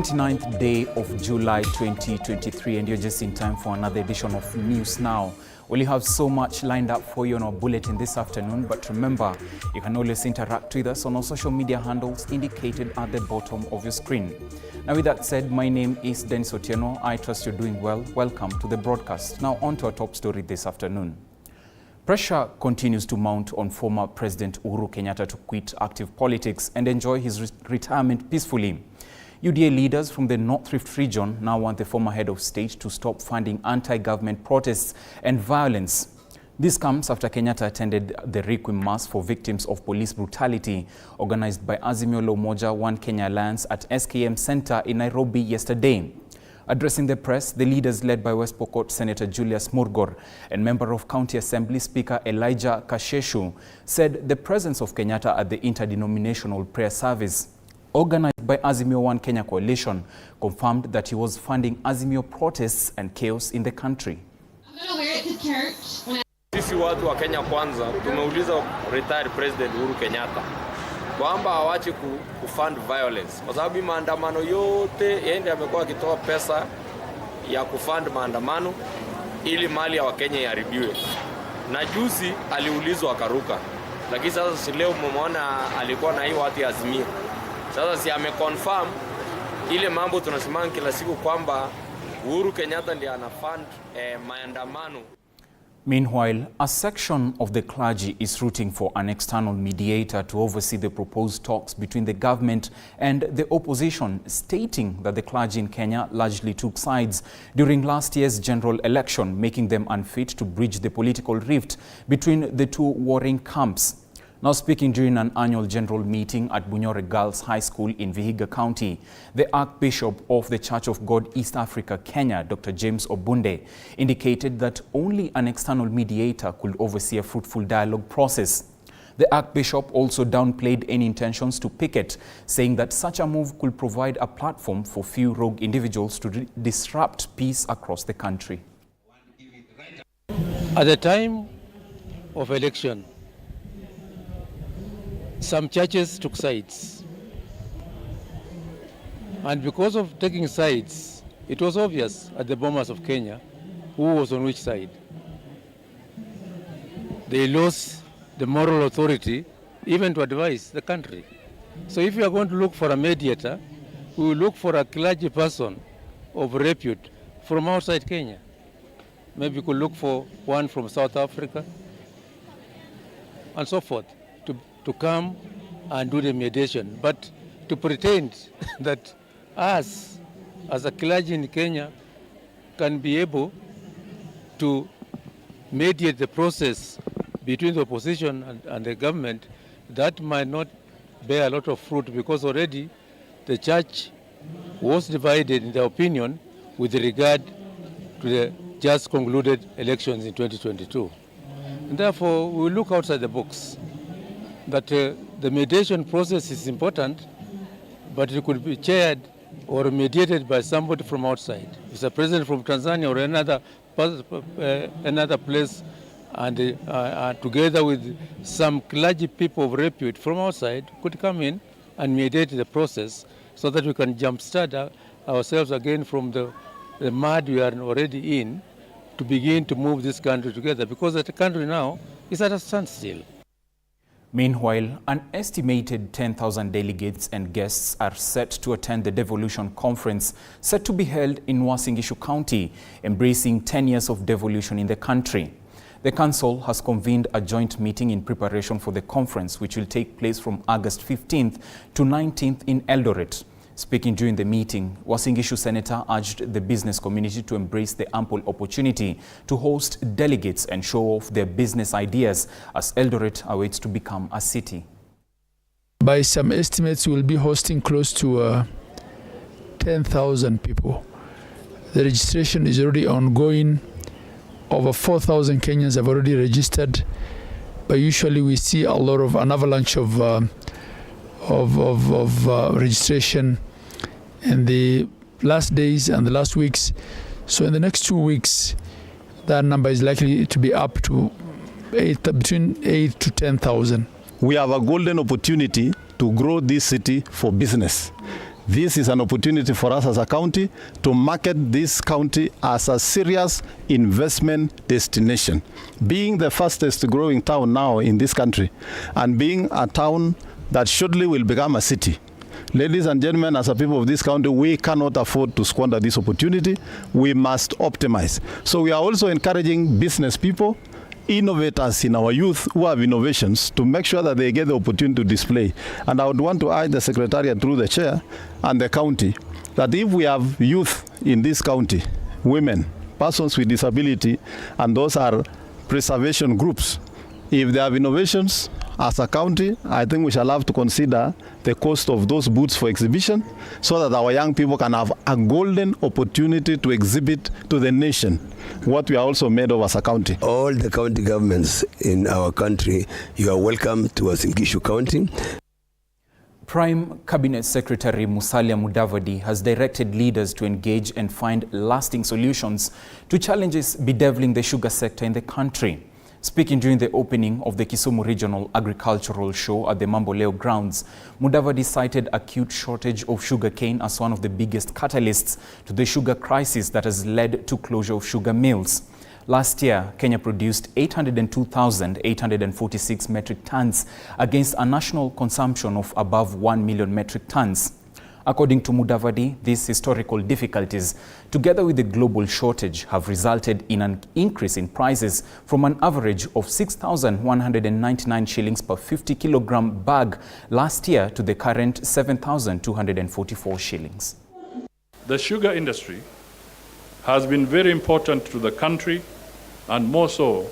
29th day of July 2023, and you're just in time for another edition of News Now. Well, you have so much lined up for you on our bulletin this afternoon, but remember, you can always interact with us on our social media handles indicated at the bottom of your screen. Now, with that said, my name is Dennis Otieno. I trust you're doing well. Welcome to the broadcast. Now, on to our top story this afternoon. Pressure continues to mount on former President Uhuru Kenyatta to quit active politics and enjoy his retirement peacefully. UDA leaders from the North Rift region now want the former head of state to stop funding anti-government protests and violence. This comes after Kenyatta attended the Requiem Mass for victims of police brutality organized by Azimio la Umoja One Kenya Alliance at SKM Center in Nairobi yesterday. Addressing the press, the leaders led by West Pokot Senator Julius Murgor and Member of County Assembly Speaker Elijah Kasheshu said the presence of Kenyatta at the interdenominational prayer service organized by Azimio One Kenya Coalition confirmed that he was funding Azimio protests and chaos in the country. I'm gonna wear it to church. Sisi watu wa Kenya Kwanza tumeuliza retired President Uhuru Kenyatta kwamba awache kufund violence kwa sababu maandamano yote yeye amekuwa akitoa pesa ya kufund maandamano ili mali ya Wakenya iharibiwe. Na juzi aliulizwa akaruka. Lakini sasa si leo mmeona alikuwa na hiyo watu ya Azimio. Sasa si ameconfirm ile mambo tunasema kila siku kwamba Uhuru Kenyatta ndiye anafund maandamano. Meanwhile, a section of the clergy is rooting for an external mediator to oversee the proposed talks between the government and the opposition, stating that the clergy in Kenya largely took sides during last year's general election, making them unfit to bridge the political rift between the two warring camps. Now speaking during an annual general meeting at Bunyore Girls High School in Vihiga County, the Archbishop of the Church of God East Africa, Kenya, Dr. James Obunde, indicated that only an external mediator could oversee a fruitful dialogue process. The Archbishop also downplayed any intentions to picket, saying that such a move could provide a platform for few rogue individuals to disrupt peace across the country. At the time of election, some churches took sides, and because of taking sides, it was obvious at the bombers of Kenya who was on which side. They lost the moral authority even to advise the country. So if you are going to look for a mediator, we will look for a clergy person of repute from outside Kenya. Maybe we could look for one from South Africa and so forth, to come and do the mediation. But to pretend that us, as a clergy in Kenya, can be able to mediate the process between the opposition and the government, that might not bear a lot of fruit, because already the church was divided in their opinion with regard to the just concluded elections in 2022. And therefore, we will look outside the box. That the mediation process is important, but it could be chaired or mediated by somebody from outside. If it's a president from Tanzania or another place, and together with some clergy people of repute from outside, could come in and mediate the process so that we can jumpstart ourselves again from the mud we are already in, to begin to move this country together, because the country now is at a standstill. Meanwhile, an estimated 10,000 delegates and guests are set to attend the Devolution Conference set to be held in Uasin Gishu County, embracing 10 years of devolution in the country. The council has convened a joint meeting in preparation for the conference, which will take place from August 15th to 19th in Eldoret. Speaking during the meeting, Uasin Gishu Senator urged the business community to embrace the ample opportunity to host delegates and show off their business ideas as Eldoret awaits to become a city. By some estimates, we will be hosting close to 10,000 people. The registration is already ongoing. Over 4,000 Kenyans have already registered, but usually we see an avalanche of registration in the last days and the last weeks. So in the next 2 weeks, that number is likely to be up to between 8 to 10,000. We have a golden opportunity to grow this city for business. This is an opportunity for us as a county to market this county as a serious investment destination. Being the fastest growing town now in this country and being a town that shortly will become a city. Ladies and gentlemen, as a people of this county, we cannot afford to squander this opportunity. We must optimize. So we are also encouraging business people, innovators in our youth who have innovations to make sure that they get the opportunity to display. And I would want to urge the Secretariat through the chair and the county that if we have youth in this county, women, persons with disability, and those are preservation groups, if they have innovations as a county, I think we shall have to consider the cost of those booths for exhibition so that our young people can have a golden opportunity to exhibit to the nation what we are also made of as a county. All the county governments in our country, you are welcome to Uasin Gishu County. Prime Cabinet Secretary Musalia Mudavadi has directed leaders to engage and find lasting solutions to challenges bedeviling the sugar sector in the country. Speaking during the opening of the Kisumu Regional Agricultural Show at the Mamboleo grounds, Mudavadi cited acute shortage of sugarcane as one of the biggest catalysts to the sugar crisis that has led to closure of sugar mills. Last year, Kenya produced 802,846 metric tons against a national consumption of above 1 million metric tons. According to Mudavadi, these historical difficulties, together with the global shortage, have resulted in an increase in prices from an average of 6,199 shillings per 50 kilogram bag last year to the current 7,244 shillings. The sugar industry has been very important to the country and more so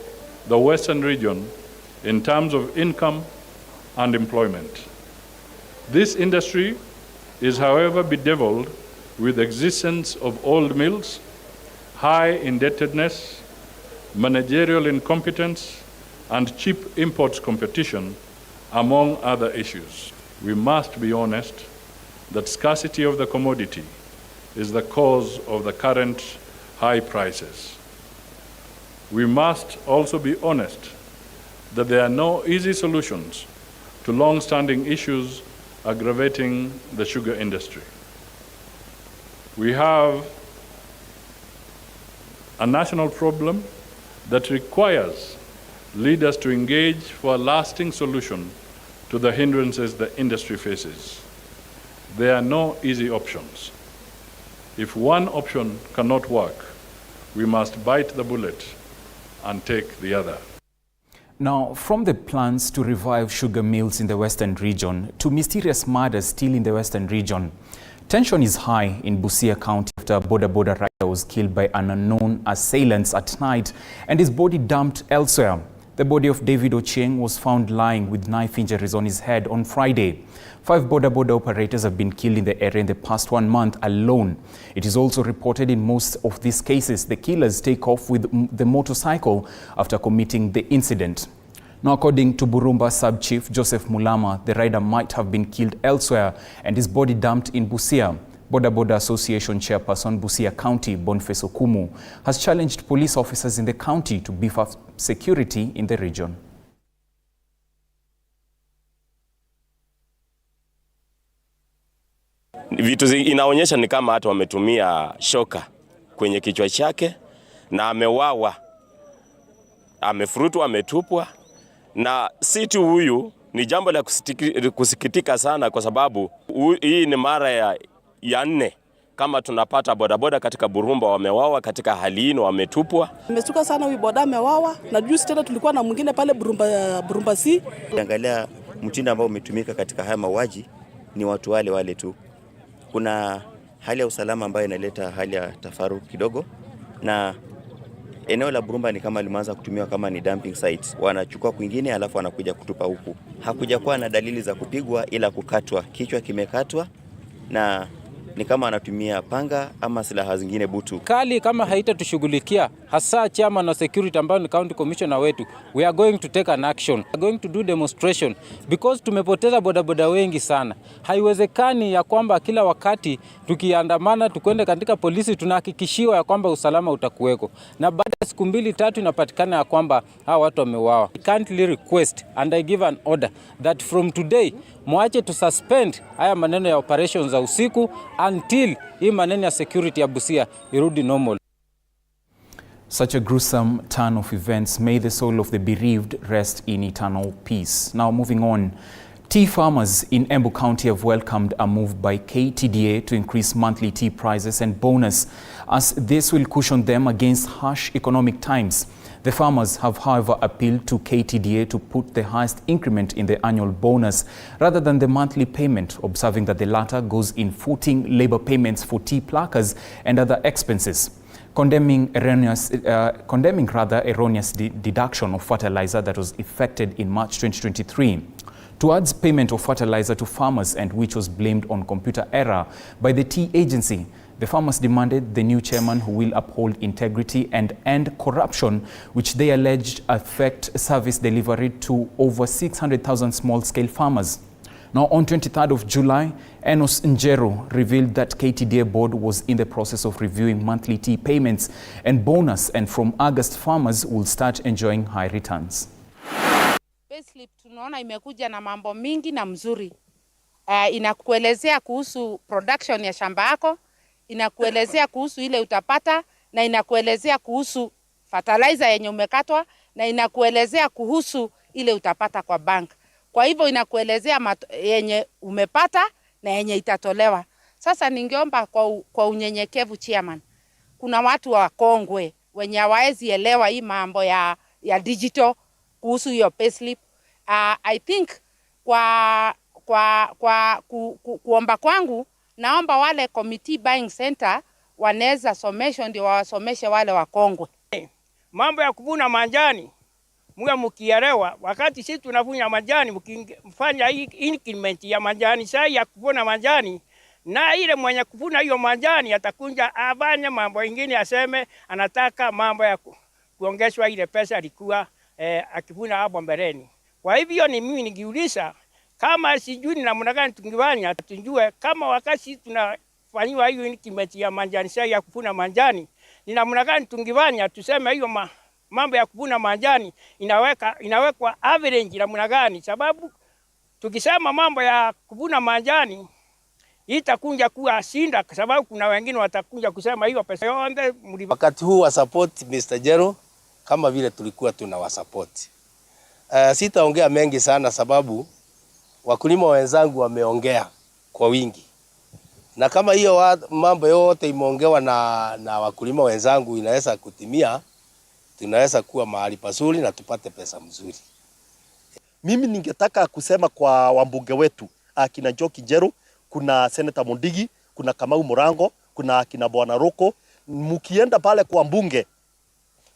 the Western region in terms of income and employment. This industry is, however, bedeviled with the existence of old mills, high indebtedness, managerial incompetence, and cheap imports competition, among other issues. We must be honest that scarcity of the commodity is the cause of the current high prices. We must also be honest that there are no easy solutions to long-standing issues aggravating the sugar industry. We have a national problem that requires leaders to engage for a lasting solution to the hindrances the industry faces. There are no easy options. If one option cannot work, we must bite the bullet and take the other. Now, from the plans to revive sugar mills in the Western region to mysterious murders still in the Western region, tension is high in Busia County after a boda rider was killed by an unknown assailant at night and his body dumped elsewhere. The body of David Ochieng was found lying with knife injuries on his head on Friday. 5 boda operators have been killed in the area in the past 1 month alone. It is also reported in most of these cases, the killers take off with the motorcycle after committing the incident. Now, according to Burumba Sub-Chief Joseph Mulama, the rider might have been killed elsewhere and his body dumped in Busia. Boda Association Chairperson Busia County, Boniface Okumu, has challenged police officers in the county to beef up security in the region. Vitu inaonyesha ni kama hata wametumia shoka kwenye kichwa chake na amewawa, amefurutwa, ametupwa. Na si tu huyu, ni jambo la kusikitika sana kwa sababu hii ni mara ya 4 kama tunapata bodaboda katika Burumba wamewawa katika hali hii, wametupwa. Nimestuka sana huyu boda amewawa, na juzi tena tulikuwa na mwingine pale Burumba C. Angalia mtindo ambao umetumika katika haya mauaji ni watu wale tu. Kuna hali ya usalama ambayo inaleta hali ya tafaruku kidogo, na eneo la Burumba ni kama limeanza kutumiwa kama ni dumping site. Wanachukua kwingine alafu wanakuja kutupa huku. Hakuja kuwa na dalili za kupigwa ila kukatwa. Kichwa kimekatwa na ni kama anatumia panga ama silaha zingine butu. Kali kama haitatushughulikia, hasa chairman wa security ambao ni county commissioner wetu, we are going to take an action. We are going to do demonstration because tumepoteza bodaboda wengi sana. Haiwezekani ya kwamba kila wakati tukiandamana tukwende katika polisi tunahakikishiwa ya kwamba usalama utakuweko, na baada ya siku 2-3 inapatikana ya kwamba hawa watu wameuawa. I kindly request and I give an order that from today mwache to suspend haya maneno ya operations za usiku until hii maneno ya security ya Busia irudi normal. Such a gruesome turn of events. May the soul of the bereaved rest in eternal peace. Now moving on. Tea farmers in Embu County have welcomed a move by KTDA to increase monthly tea prices and bonus, as this will cushion them against harsh economic times. The farmers have, however, appealed to KTDA to put the highest increment in the annual bonus rather than the monthly payment, observing that the latter goes in footing labor payments for tea pluckers and other expenses. Condemning erroneous deduction of fertilizer that was effected in March 2023 towards payment of fertilizer to farmers, and which was blamed on computer error by the tea agency. The farmers demanded the new chairman who will uphold integrity and end corruption, which they alleged affect service delivery to over 600,000 small-scale farmers. Now, on 23rd of July, Enos Njero revealed that KTDA board was in the process of reviewing monthly tea payments and bonus, and from August, farmers will start enjoying high returns. Payslip tunaona imekuja na mambo mingi na mzuri. Inakuelezea kuhusu production ya shamba yako, inakuelezea kuhusu ile utapata, na inakuelezea kuhusu fertilizer yenye umekatwa, na inakuelezea kuhusu ile utapata kwa bank. Kwa hivyo inakuelezea yenye umepata na yenye itatolewa. Sasa ningeomba kwa unyenyekevu chairman, kuna watu wa kongwe wenye hawawezi elewa hii mambo ya digital kuhusu hiyo payslip. I think kuomba kwangu, naomba wale committee buying center wanaweza somesho ndio wasomeshe wale wakongwe. Mambo ya kuvuna majani mwe mkielewa, wakati sisi tunavuna majani mkifanya hii increment ya majani sasa ya kuvuna majani, na ile mwenye kuvuna hiyo majani atakunja afanye mambo mengine, aseme anataka mambo ya kuongezwa ile pesa alikuwa akivuna hapo mbeleni. Kwa hivyo ni mimi nigiuliza kama sijui ni namna gani tungifanya, tujue kama wakati tunafanywa hiyo increment ya majani sasa ya kuvuna majani ni namna gani tungifanya, tuseme hiyo mambo ya kuvuna majani inawekwa average namna gani, sababu tukisema mambo ya kuvuna majani itakunja kuwa shinda, kwa sababu kuna wengine watakunja kusema hiyo pesa yote. Wakati huu wa support Mr. Jero kama vile tulikuwa tunawa support. Sitaongea mengi sana sababu wakulima wenzangu wameongea kwa wingi. Na kama hiyo mambo yote imeongewa na wakulima wenzangu inaweza kutimia, tunaweza kuwa mahali pazuri na tupate pesa mzuri. Mimi ningetaka kusema kwa wambunge wetu, akina Joki Jero, kuna Senator Mondigi, kuna Kamau Murango, kuna akina Bwana Roko, mkienda pale kwa mbunge,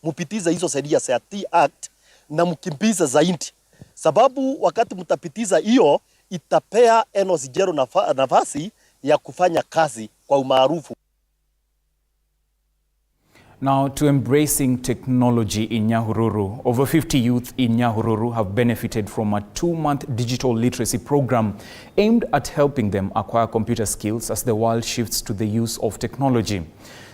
mupitiza hizo sheria za Tea Act na mkimbiza zaidi. Sababu wakati mtapitiza hiyo itapea Enos Jero nafasi ya kufanya kazi kwa umaarufu. Now to embracing technology in Nyahururu. Over 50 youth in Nyahururu have benefited from a 2-month digital literacy program aimed at helping them acquire computer skills as the world shifts to the use of technology.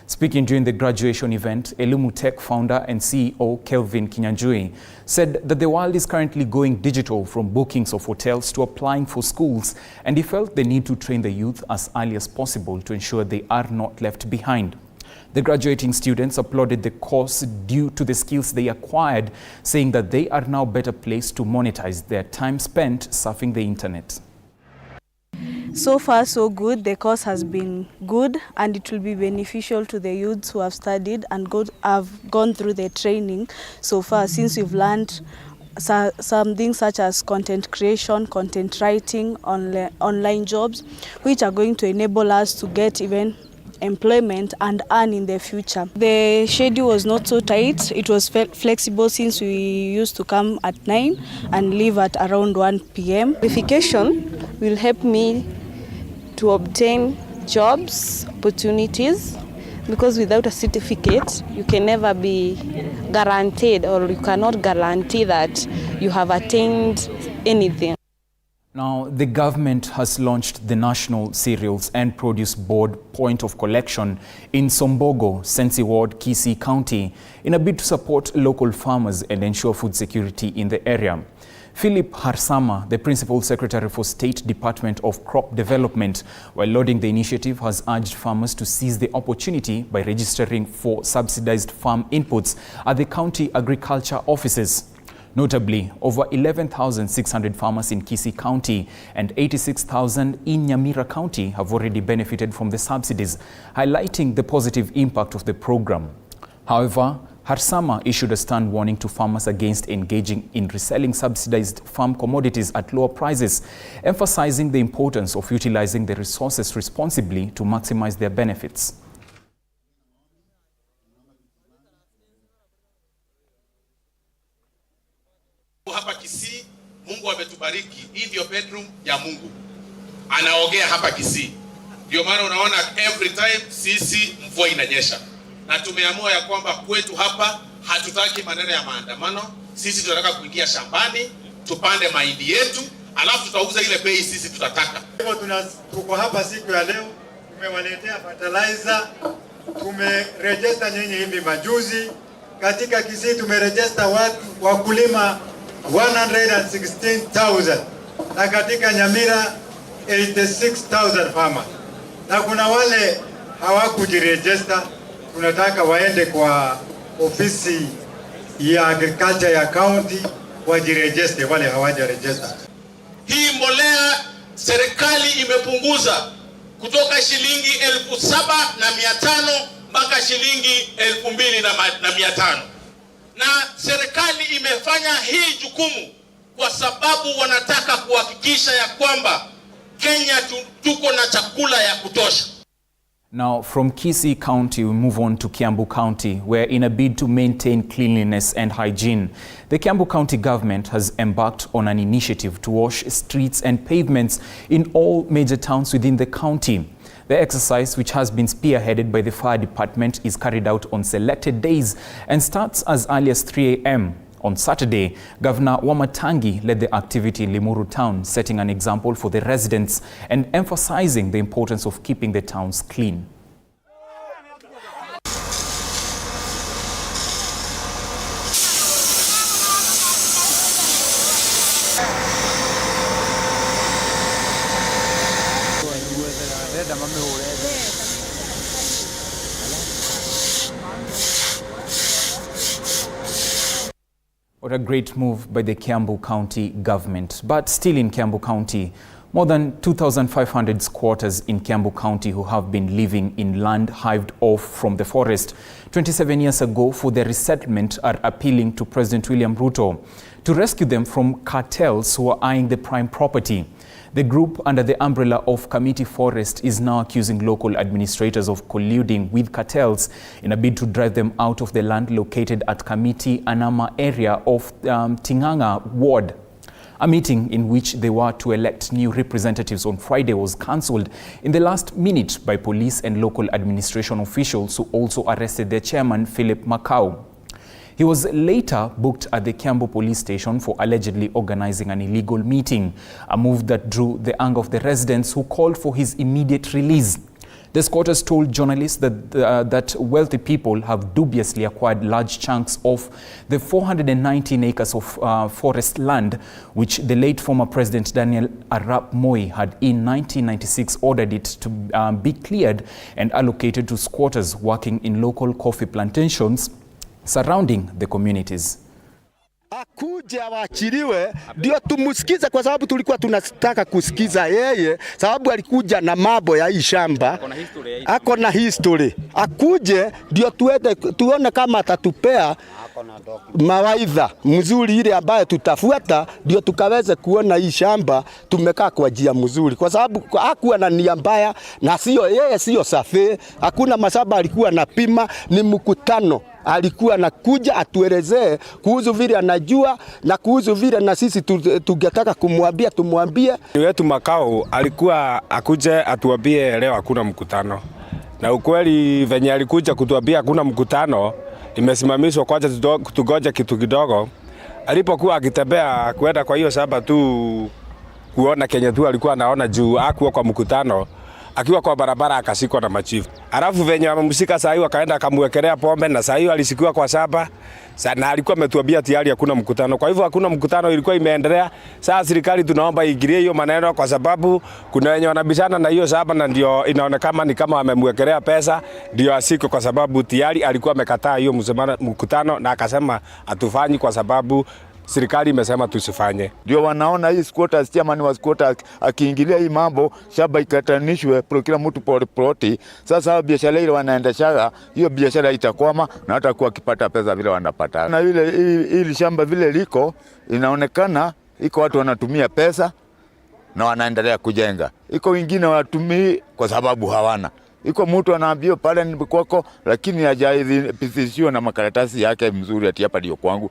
Speaking during the graduation event, Elumu Tech founder and CEO Kelvin Kinyanjui said that the world is currently going digital, from bookings of hotels to applying for schools, and he felt the need to train the youth as early as possible to ensure they are not left behind. The graduating students applauded the course due to the skills they acquired, saying that they are now better placed to monetize their time spent surfing the internet. So far so good. The course has been good and it will be beneficial to the youths who have studied and have gone through the training so far, since we've learned something such as content creation, content writing, online jobs, which are going to enable us to get even employment and earn in the future. The schedule was not so tight. It was flexible, since we used to come at 9 and leave at around 1 p.m. Qualification will help me to obtain jobs, opportunities, because without a certificate, you can never be guaranteed, or you cannot guarantee that you have attained anything. Now, the government has launched the National Cereals and Produce Board point of collection in Sombogo, Sensi Ward, Kisii County, in a bid to support local farmers and ensure food security in the area. Philip Harsama, the Principal Secretary for State Department of Crop Development, while lauding the initiative, has urged farmers to seize the opportunity by registering for subsidized farm inputs at the county agriculture offices. Notably, over 11,600 farmers in Kisii County and 86,000 in Nyamira County have already benefited from the subsidies, highlighting the positive impact of the program. However, Harsama issued a stern warning to farmers against engaging in reselling subsidized farm commodities at lower prices, emphasizing the importance of utilizing the resources responsibly to maximize their benefits. Hapa Kisii, Mungu ametubariki. Hii ndio bedroom ya Mungu. Anaogea hapa Kisii. Ndio maana unaona every time sisi mvua inanyesha. Na tumeamua ya kwamba kwetu hapa hatutaki maneno ya maandamano. Sisi tunataka kuingia shambani, tupande mahindi yetu, alafu tutauza ile bei sisi tutataka. Hivyo tuko hapa siku ya leo, tumewaletea fertilizer, tumeregister nyinyi hivi majuzi. Katika Kisii tumeregister wakulima 116,000 na katika Nyamira 86,000 farmers. Na kuna wale hawakujiregister, tunataka waende kwa ofisi ya agriculture ya county wajiregister wale hawajaregister. Hii mbolea serikali imepunguza kutoka shilingi 7,500 mpaka shilingi 2,500. Na serikali imefanya hii jukumu kwa sababu wanataka kuhakikisha ya kwamba Kenya tuko na chakula ya kutosha. Now, from Kisii County, we move on to Kiambu County, where in a bid to maintain cleanliness and hygiene, the Kiambu County government has embarked on an initiative to wash streets and pavements in all major towns within the county. The exercise, which has been spearheaded by the fire department, is carried out on selected days and starts as early as 3 a.m. On Saturday, Governor Wamatangi led the activity in Limuru town, setting an example for the residents and emphasizing the importance of keeping the towns clean. What a great move by the Kiambu County government. But still in Kiambu County, more than 2,500 squatters in Kiambu County who have been living in land hived off from the forest 27 years ago for their resettlement are appealing to President William Ruto to rescue them from cartels who are eyeing the prime property. The group under the umbrella of Committee Forest is now accusing local administrators of colluding with cartels in a bid to drive them out of the land located at Committee Anama area of Tinganga Ward. A meeting in which they were to elect new representatives on Friday was cancelled in the last minute by police and local administration officials who also arrested their chairman, Philip Makau. He was later booked at the Kiambu police station for allegedly organizing an illegal meeting, a move that drew the anger of the residents who called for his immediate release. The squatters told journalists that wealthy people have dubiously acquired large chunks of the 419 acres of forest land, which the late former President Daniel Arap Moi had in 1996 ordered it to be cleared and allocated to squatters working in local coffee plantations surrounding the communities. Akuje awachiliwe ndio tumusikize, kwa sababu tulikuwa tunataka kusikiza yeye, sababu alikuja na mambo ya hii shamba, ako na history. Akuje ndio tuone kama atatupea mawaidha mzuri ile ambayo tutafuata, ndio tukaweze kuona hii shamba tumekaa kwa njia mzuri, kwa sababu hakuwa na nia mbaya na sio yeye, sio safi. Hakuna mashamba alikuwa anapima, ni mkutano alikuwa anakuja atuelezee kuhusu vile anajua na kuhusu vile na sisi tungetaka kumwambia tumwambie. Wetu Makao alikuwa akuje atuambie leo hakuna mkutano. Na ukweli venye alikuja kutuambia hakuna mkutano, imesimamishwa kwanza tugoje kitu kidogo. Alipokuwa akitembea kwenda kwa hiyo shamba tu kuona Kenya tu alikuwa anaona juu hakuwa kwa mkutano, akiwa kwa barabara akashikwa na machifu. Alafu venye amemshika saa hiyo akaenda akamwekelea pombe na saa hiyo alisikiwa kwa shamba. Na alikuwa ametuambia tayari hakuna mkutano. Kwa hivyo hakuna mkutano ilikuwa imeendelea. Sasa serikali tunaomba igirie hiyo maneno kwa sababu kuna wenye wanabishana na hiyo shamba na ndio inaonekana ni kama amemwekelea pesa ndio asiko kwa sababu tayari alikuwa amekataa hiyo mkutano na akasema atufanyi kwa sababu serikali imesema tusifanye. Ndio wanaona hii squatters chairman wa squatters akiingilia hii mambo shamba ikatanishwe pro kila mtu ploti. Sasa biashara ile wanaendesha hiyo biashara itakwama na hata kuwa kipata pesa vile wanapata. Na ile shamba vile liko inaonekana iko watu wanatumia pesa na wanaendelea kujenga. Iko wengine watumii kwa sababu hawana. Iko mtu anaambiwa pale ni kwako lakini hajaidhinishwa na makaratasi yake mzuri ati hapa ndio kwangu.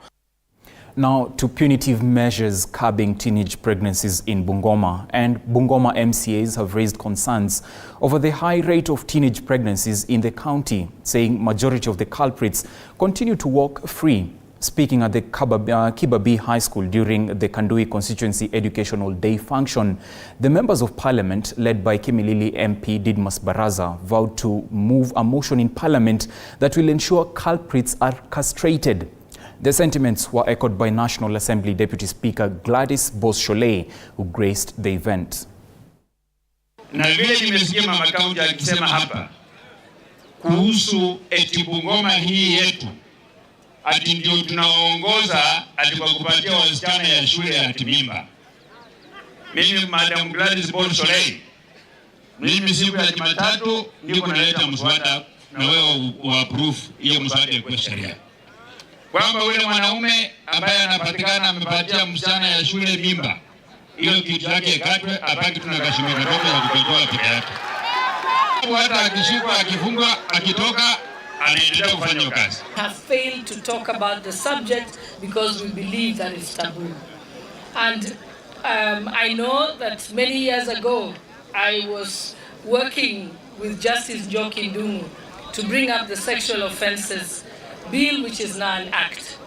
Now to punitive measures curbing teenage pregnancies in Bungoma, and Bungoma MCAs have raised concerns over the high rate of teenage pregnancies in the county, saying majority of the culprits continue to walk free. Speaking at the Kibabii High School during the Kandui Constituency Educational Day function, the members of parliament led by Kimilili MP Didmas Baraza vowed to move a motion in parliament that will ensure culprits are castrated. The sentiments were echoed by National Assembly Deputy Speaker Gladys Boschole, who graced the event. Na vile nimesikia mama kaunti akisema hapa kuhusu eti Bungoma hii yetu ati ndio tunaongoza ati kwa kupatia wasichana ya shule ya timimba. Mimi Madam Gladys Boschole, mimi siku ya Jumatatu niko naleta mswada na wewe uapprove hiyo mswada kwa sheria, kwamba yule mwanaume ambaye anapatikana amepatia msichana ya shule mimba, hiyo kitu yake ikatwe, abaki tunakashimia kidogo ya kutoa peke yake. Hata akishikwa, akifungwa, akitoka anaendelea kufanya kazi. Have failed to talk about the subject because we believe that it's taboo. And I know that many years ago I was working with Justice Njoki Ndung'u to bring up the sexual offences bill, which is now an act.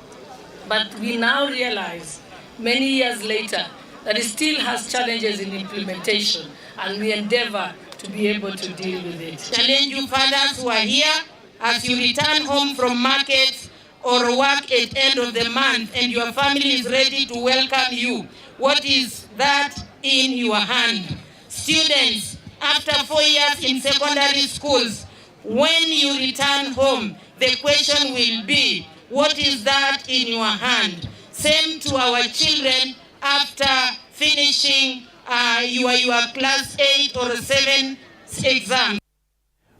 But we now realize, many years later, that it still has challenges in implementation, and we endeavor to be able to deal with it. Challenge you fathers who are here, as you return home from markets or work at end of the month and your family is ready to welcome you. What is that in your hand? Students, after 4 years in secondary schools, when you return home, the question will be, what is that in your hand? Same to our children after finishing your class 8 or 7 exam.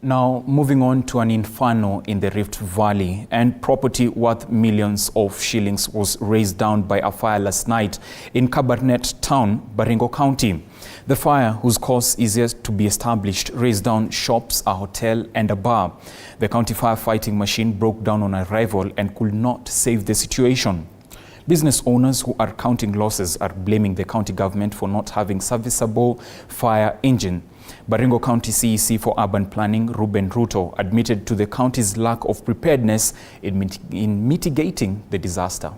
Now, moving on to an inferno in the Rift Valley, and property worth millions of shillings was razed down by a fire last night in Kabarnet Town, Baringo County. The fire, whose cause is yet to be established, razed down shops, a hotel and a bar. The county firefighting machine broke down on arrival and could not save the situation. Business owners who are counting losses are blaming the county government for not having serviceable fire engine. Baringo County CEC for Urban Planning, Ruben Ruto, admitted to the county's lack of preparedness in mitigating the disaster.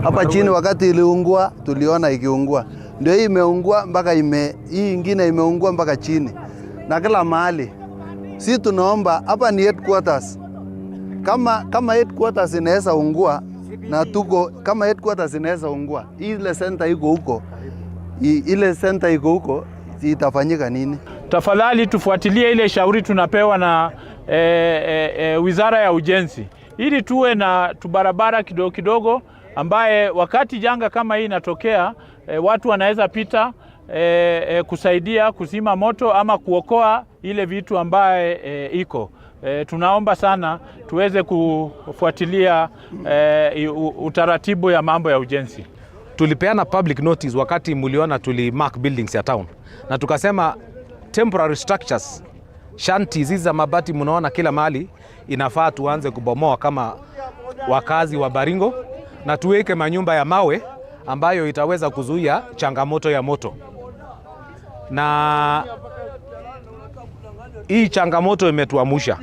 Hapa chini wakati iliungua tuliona ikiungua. Ndio hii imeungua mpaka hii ingine imeungua mpaka chini. Na kila mahali. Sisi tunaomba hapa ni headquarters. Kama headquarters inaweza ungua na tuko kama headquarters inaweza ungua. Ile center iko huko. Ile center iko huko itafanyika nini? Tafadhali tufuatilie ile shauri tunapewa na Wizara ya Ujenzi. Ili tuwe na tubarabara kidogo kidogo ambaye wakati janga kama hii inatokea watu wanaweza pita kusaidia kuzima moto ama kuokoa ile vitu ambaye iko. Tunaomba sana tuweze kufuatilia utaratibu ya mambo ya ujenzi. tulipeana public notice wakati muliona mark buildings ya town, na tukasema temporary structures, shanties hizi za mabati mnaona kila mahali, inafaa tuanze kubomoa kama wakazi wa Baringo, na tuweke manyumba ya mawe ambayo itaweza kuzuia changamoto ya moto. Na hii changamoto imetuamusha.